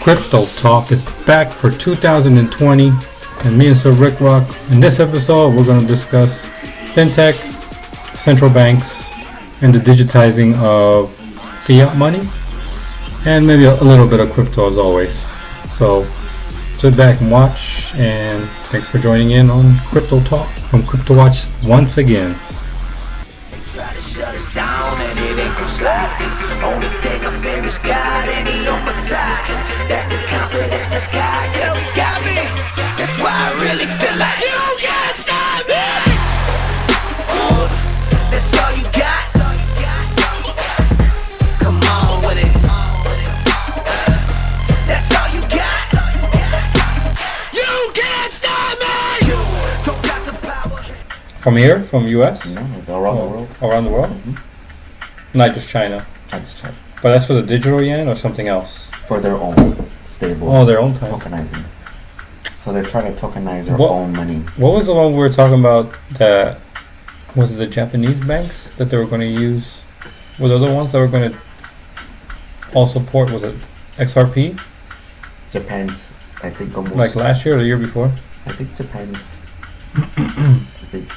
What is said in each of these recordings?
Crypto Talk is back for 2020, and me and Sir Rick Rock. In this episode, we're going to discuss FinTech, central banks, and the digitizing of fiat money, and maybe a little bit of crypto as always. So sit back and watch, and thanks for joining in on Crypto Talk from Crypto Watch once again. Try to shut us down and it ain't gon' slide. Only thing I fear is God and he on my side. That's the confidence I got, cause he got me. That's why I really feel like you can't stop me. That's all you got. Come on with it. That's all you got. You can't stop me. You don't got the power. From here? From US? Yeah, around the world. Around the world? Mm-hmm. Not just China. I just checked. But that's for the digital yen or something else? For their own stable. Oh, their own type. Tokenizing. So they're trying to tokenize their What- own money. What was the one we were talking about that was it the Japanese banks that they were going to use? Were the other ones that were going to all support, was it XRP? Japan's, I think almost. Like last year or the year before? I think Japan's. I think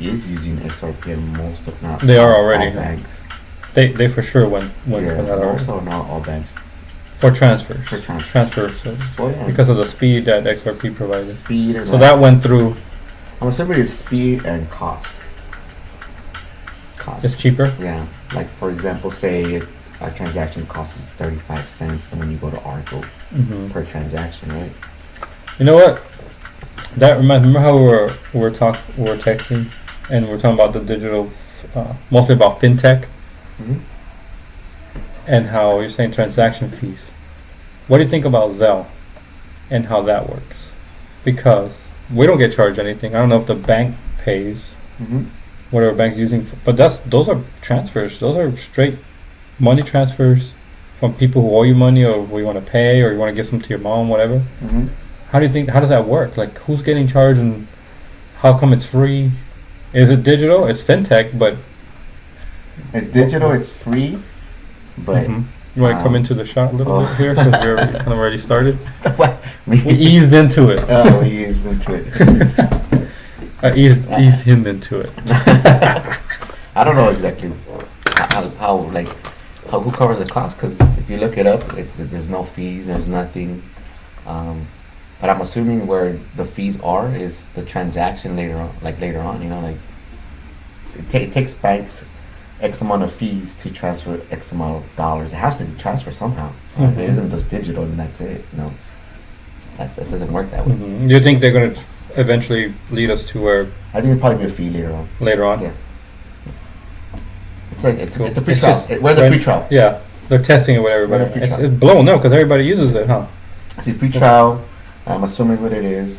is using XRP and most, if not. They are already. All banks. They for sure went for Yeah, that already. also not all banks. For transfers. For transfer. Transfers. So Well, yeah. because of the speed that XRP provided. Speed and So that went through. I'm assuming it's speed and cost. It's cheaper. Yeah, like for example, say a transaction costs 35 cents, and when you go to Arco Hmm. per transaction, right? You know what? That remember how we were texting, and we're talking about the digital, mostly about FinTech, Mm-hmm. and how you're saying transaction fees. What do you think about Zelle, and how that works? Because we don't get charged anything. I don't know if the bank pays Mm-hmm. whatever bank's using, but those are transfers. Those are straight money transfers from people who owe you money, or who you want to pay, or you want to give some to your mom, whatever. Mm-hmm. How do you think? How does that work? Like, who's getting charged, and how come it's free? Is it digital? It's FinTech, but It's digital, it's free, but Mhm. You want to come into the shot a little oh. bit here, since we're kind of already started. we We eased into it. Oh, we eased into it. I eased him into it. I don't know exactly how who covers the cost, because if you look it up, there's no fees, there's nothing. But I'm assuming where the fees are is the transaction later on. You know, like it takes banks X amount of fees to transfer X amount of dollars. It has to be transferred somehow. Mhm. It isn't just digital and that's it. No, it doesn't work that way. Do you think they're going to eventually lead us to where I think it'll probably be a fee later on. later on? Yeah. It's like it's a free It's trial. just We're the when- free trial. Yeah, they're testing it with everybody. We're the free It's, trial. it's blowing up because everybody uses it, huh? It's a free trial. I'm assuming what it is.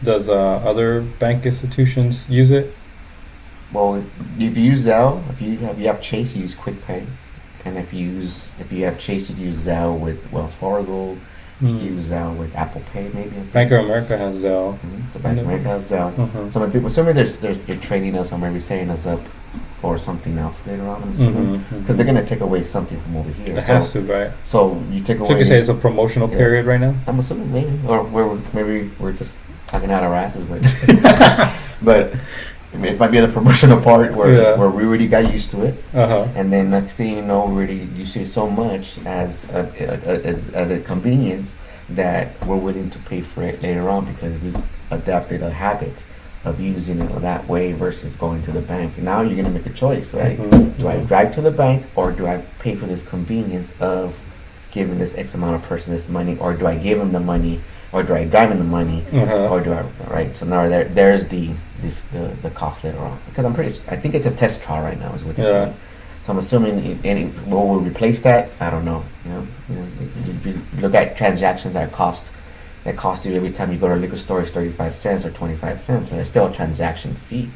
Does other bank institutions use it? Well, if you use Zelle, if you have Chase, you use QuickPay, and if you have Chase, you use Zelle with Wells Fargo. You use Zelle with Apple Pay, maybe. I think. Bank of America has Zelle. The Bank of America has Zelle. Uh-huh. So I'm assuming they're training us or maybe setting us up for something else later on. I'm assuming because they're gonna take away something from over here. It has to, right? So you take So away. you could say it's a promotional Yeah. period right now? I'm assuming maybe, or maybe we're just talking out our asses, but but I mean, it might be the promotional part where Yeah. where we already got used to it, Uh-huh. and then next thing you know, we already used to it so much as a convenience that we're willing to pay for it later on because we've adapted a habit of using it that way versus going to the bank. Now you're gonna make a choice, right? Mhm. Do I drive to the bank or do I pay for this convenience of giving this X amount of person this money, or do I give him the money, or do I drive him the money, Uh-huh. or do I, right? So now there's the cost later on, because I think it's a test trial right now is what they're Yeah. doing. So I'm assuming what will replace that? I don't know. You know, if you look at transactions that cost you every time you go to a liquor store is 35 cents or 25 cents, and it's still a transaction fee.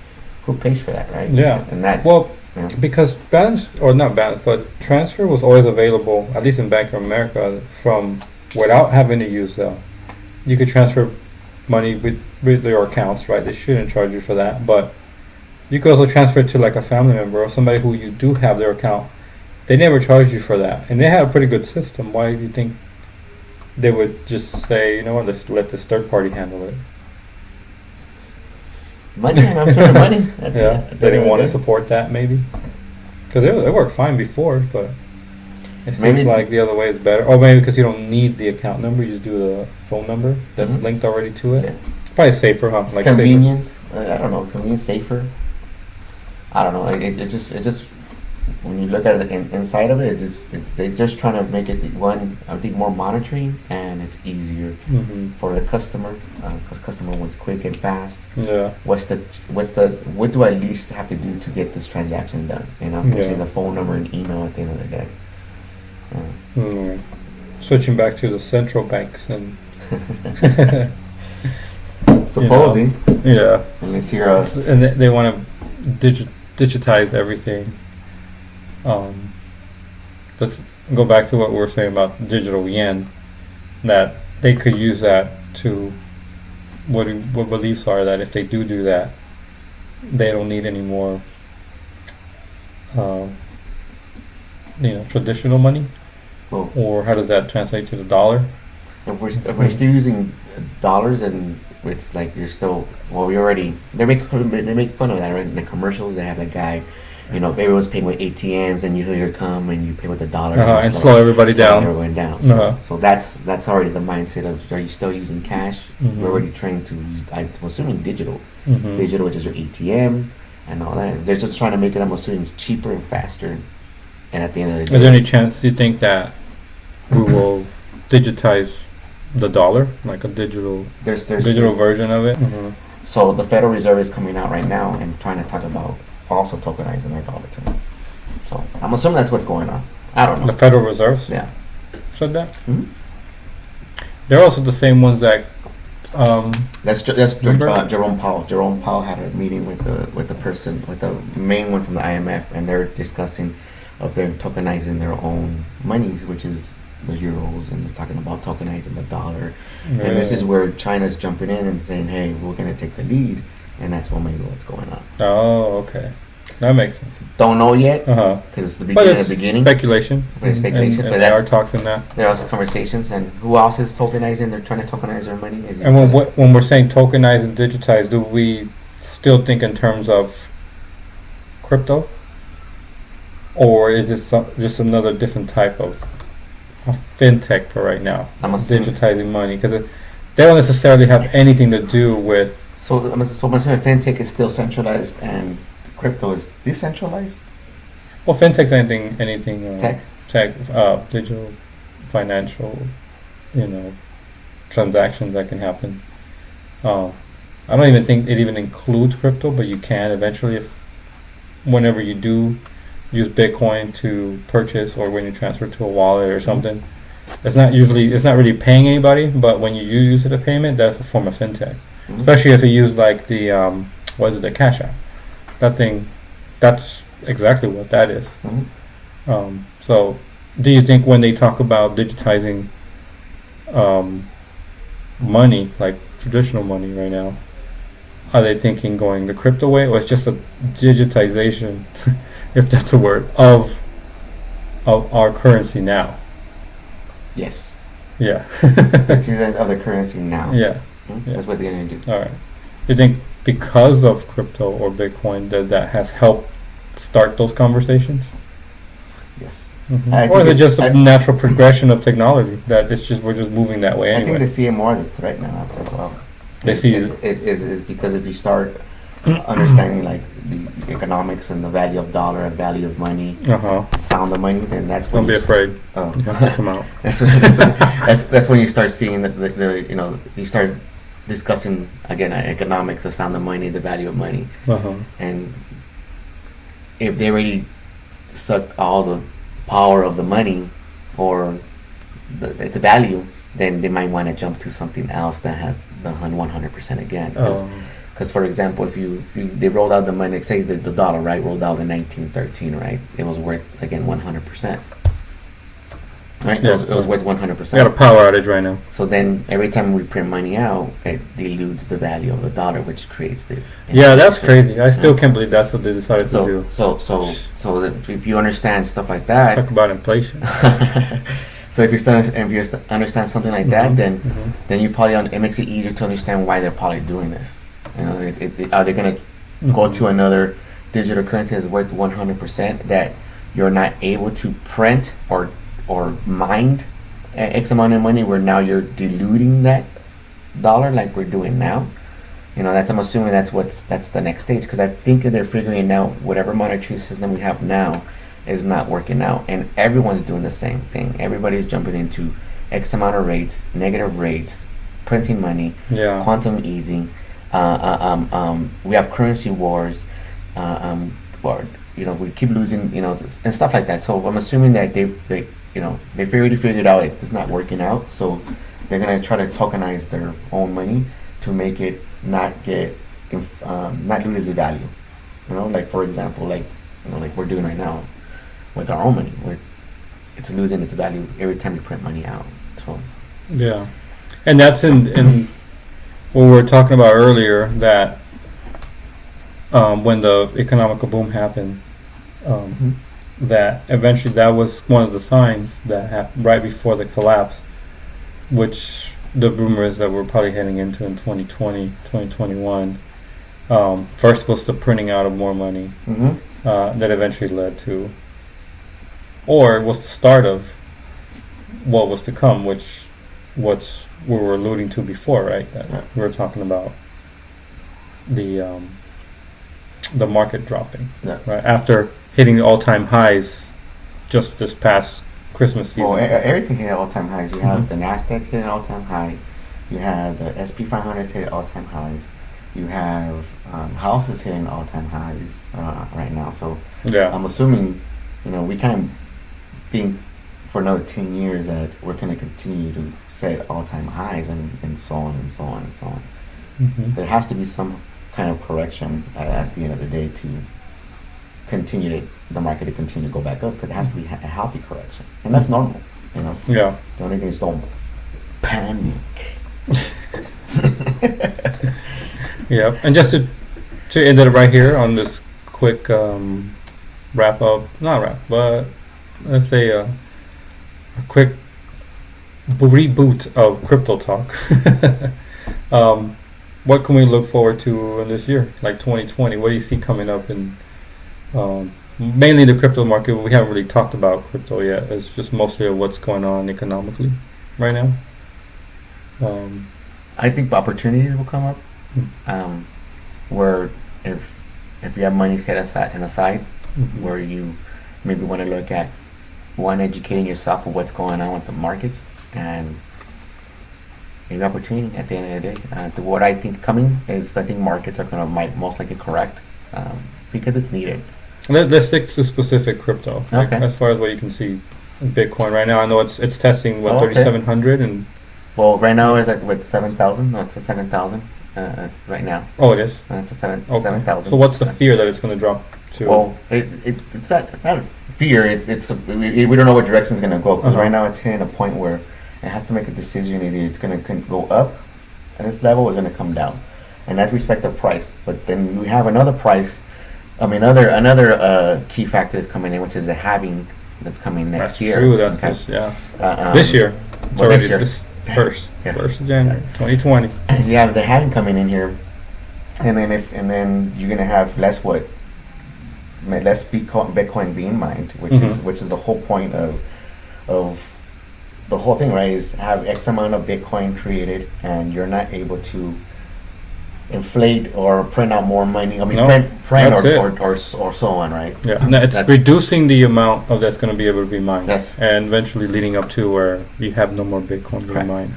Who pays for that, right? Yeah. And that, Well, you know, because balance, or not balance, but transfer was always available, at least in Bank of America, from without having to use Zelle. You could transfer money with your accounts, right? They shouldn't charge you for that, but you could also transfer it to like a family member or somebody who you do have their account. They never charged you for that, and they had a pretty good system. Why do you think they would just say, you know what, let's let this third party handle it. Money, and I'm saying money. Yeah, they didn't want to support that maybe, because it worked fine before, but it seems Maybe- like the other way is better. Or maybe because you don't need the account number, you just do the phone number that's Mhm. linked already to it. Yeah. Probably safer, huh? It's Like safer. convenience. I don't know, convenience, safer. I don't know. It just when you look at it inside of it, it's they're just trying to make it I think more monitoring, and it's easier Mm-hmm. for the customer, because customer wants quick and fast. Yeah. What do I at least have to do to get this transaction done? You know, which Yeah. is a phone number and email at the end of the day. Mm. Switching back to the central banks and Supposedly, yeah, and it's here. and they want to digitize everything. Let's go back to what we were saying about digital yen. That they could use that to what beliefs are that if they do that, they don't need any more, traditional money. Well, Or how does that translate to the dollar? if we're still using dollars, and it's like you're still they make fun of that, right? In the commercials, they have that guy, everyone's paying with ATMs, and you here come and you pay with the dollar, And slow everybody down. Everyone down. So, Uh-huh. so that's already the mindset of, are you still using cash? Mhm. You're already trained to use, I'm assuming digital, Mm-hmm. digital, which is your ATM and all that. They're just trying to make it, I'm assuming, cheaper and faster. And at the end of the day, Is there any chance you think that we will digitize the dollar, like a digital there's version of it? Mm-hmm. So the Federal Reserve is coming out right now and trying to talk about also tokenizing their dollar too. So I'm assuming that's what's going on. I don't The know. Federal Reserve Yeah. said that. Mhm. They're also the same ones that. That's Remember? Jerome Powell. Jerome Powell had a meeting with the main one from the IMF, and they're discussing of them tokenizing their own monies, which is the euros, and they're talking about tokenizing the dollar. And this is where China's jumping in and saying, "Hey, we're going to take the lead," and that's what maybe what's going on. Oh, okay, that makes sense. Don't know yet Uh huh. because it's the But beginning it's of the beginning. speculation. But it's speculation, And but there are that's- talks in that. There are conversations, and who else is tokenizing? They're trying to tokenize their money. And when we're saying tokenize and digitize, do we still think in terms of crypto, or is it just another different type of FinTech for right now? I'm assuming. Digitizing money, because they don't necessarily have anything to do with. So I'm assuming FinTech is still centralized and crypto is decentralized. Well, FinTech's anything Tech. digital, financial, transactions that can happen. I don't even think it even includes crypto, but you can eventually whenever you do use Bitcoin to purchase, or when you transfer to a wallet or something. It's not really paying anybody, but when you use it a payment, that's a form of FinTech. Mm-hmm. Especially if you use like the the Cash App. That's exactly what that is. Mhm. So, do you think when they talk about digitizing money, like traditional money right now, are they thinking going the crypto way, or it's just a digitization, if that's a word, of our currency now? Yes. Yeah. The other currency now. Yeah. Mhm. That's what they're gonna do. All right. Do you think because of crypto or Bitcoin that has helped start those conversations? Yes. Mm-hmm. I Or is think it just a natural progression of technology that we're just moving that way I think anyway? they see it more as a threat now as well. They see is because if you start understanding like the economics and the value of dollar and value of money, sound of money, then that's when Don't be afraid. Oh. Come out. that's when you start seeing you start discussing again economics, the sound of money, the value of money, and if they already suck all the power of the money or its value, then they might want to jump to something else that has the 100% again. Because for example, if they rolled out the money, say the dollar, right, rolled out in 1913, right, it was worth again 100%. Right, Yeah. it was worth We 100%. got a power outage right now. So then every time we print money out, it dilutes the value of the dollar, which creates the Yeah, that's inflation. crazy. I still can't believe that's what they decided to do. So that if you understand stuff like that, Talk about inflation. So if you understand something like that, then you probably it makes it easier to understand why they're probably doing this. You know, are they going to go to another digital currency that's worth 100% that you're not able to print or mine X amount of money, where now you're diluting that dollar like we're doing now? You know, I'm assuming that's the next stage, because I think that they're figuring out whatever monetary system we have now is not working out, and everyone's doing the same thing. Everybody's jumping into X amount of rates, negative rates, printing money, quantum easing. We have currency wars, or we keep losing, and stuff like that. So I'm assuming that they've already figured out it's not working out. So they're gonna try to tokenize their own money to make it not lose its value. Like for example, like we're doing right now with our own money, where it's losing its value every time you print money out. So yeah, and that's in what we were talking about earlier, that when the economic boom happened, that eventually that was one of the signs that happened right before the collapse, which the rumor is that we're probably heading into in 2020, 2021. First was the printing out of more money, that eventually led to, or it was the start of what was to come, which we were alluding to before, right? That we were talking about the market dropping, right, after hitting the all-time highs just this past Christmas season. Well, everything hit all-time highs. You have the Nasdaq hit an all-time high. You have the SP 500 hit all-time highs. You have houses hitting all-time highs right now. So I'm assuming, we can't think for another 10 years that we're going to continue to set all-time highs and so on and so on and so on. There has to be some kind of correction at the end of the day to continue the market to continue to go back up, because it has to be a healthy correction, and that's normal. The only thing is don't panic. And just to end it right here on this quick wrap up, not wrap, but let's say a quick reboot of Crypto Talk. What can we look forward to in this year, like 2020? What do you see coming up in mainly the crypto market? We haven't really talked about crypto yet. It's just mostly of what's going on economically right now. I think opportunities will come up, where if you have money set aside, where you maybe want to look at educating yourself of what's going on with the markets, and maybe opportunity at the end of the day. What I think coming is, I think markets are might most likely correct, because it's needed. Let's stick to specific crypto. Like, as far as what you can see in Bitcoin right now, I know it's testing 3,700, and right now it's at 7,000. No, it's at 7,000 right now. Oh, it is. It's at 7,000. So what's the fear that it's going to drop to? Well, it's not a fear. We don't know what direction it's going to go, because right now it's hitting a point where it has to make a decision. Either it's going to go up at this level, or it's going to come down, and that's respect the price. But then we have another price. Another key factor is coming in, which is the halving that's coming next year. True. That's this year. This year. First of January, 2020. You have the halving coming in here, and then you're gonna have less Bitcoin being mined, which is the whole point of the whole thing, right? Is have X amount of Bitcoin created, and you're not able to inflate or print out more money. Print or so on, right? Yeah, no, it's reducing the amount of that's going to be able to be mined, and eventually leading up to where you have no more Bitcoin being mined.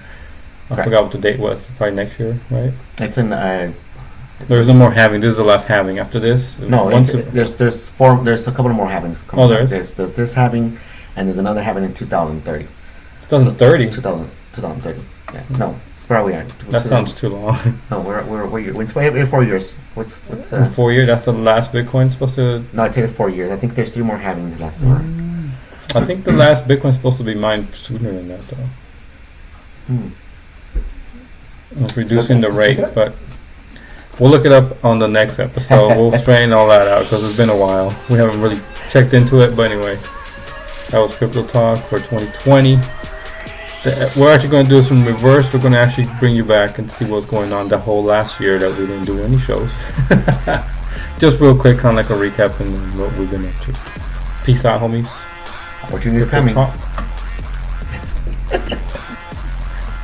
I forgot what the date was. Probably next year, right? It's in. There's no more halving. This is the last halving. After this, there's a couple of more halvings. There's this halving, and there's another halving in 2030. 2030. 2030. Yeah. No. Where are we at? That sounds too long. No, we're 4 years. What's 4 years? That's the last Bitcoin supposed to. No, it takes 4 years. I think there's 3 more halvings left. I think the last Bitcoin's supposed to be mined sooner than that, though. It's reducing the rate, but we'll look it up on the next episode. We'll straighten all that out, because it's been a while. We haven't really checked into it, but anyway, that was Crypto Talk for 2020. we're actually going to do this in reverse. We're going to actually bring you back and see what's going on the whole last year that we didn't do any shows. Just real quick, kind of like a recap and what we've been up to. Peace out, homies. Opportunity is coming.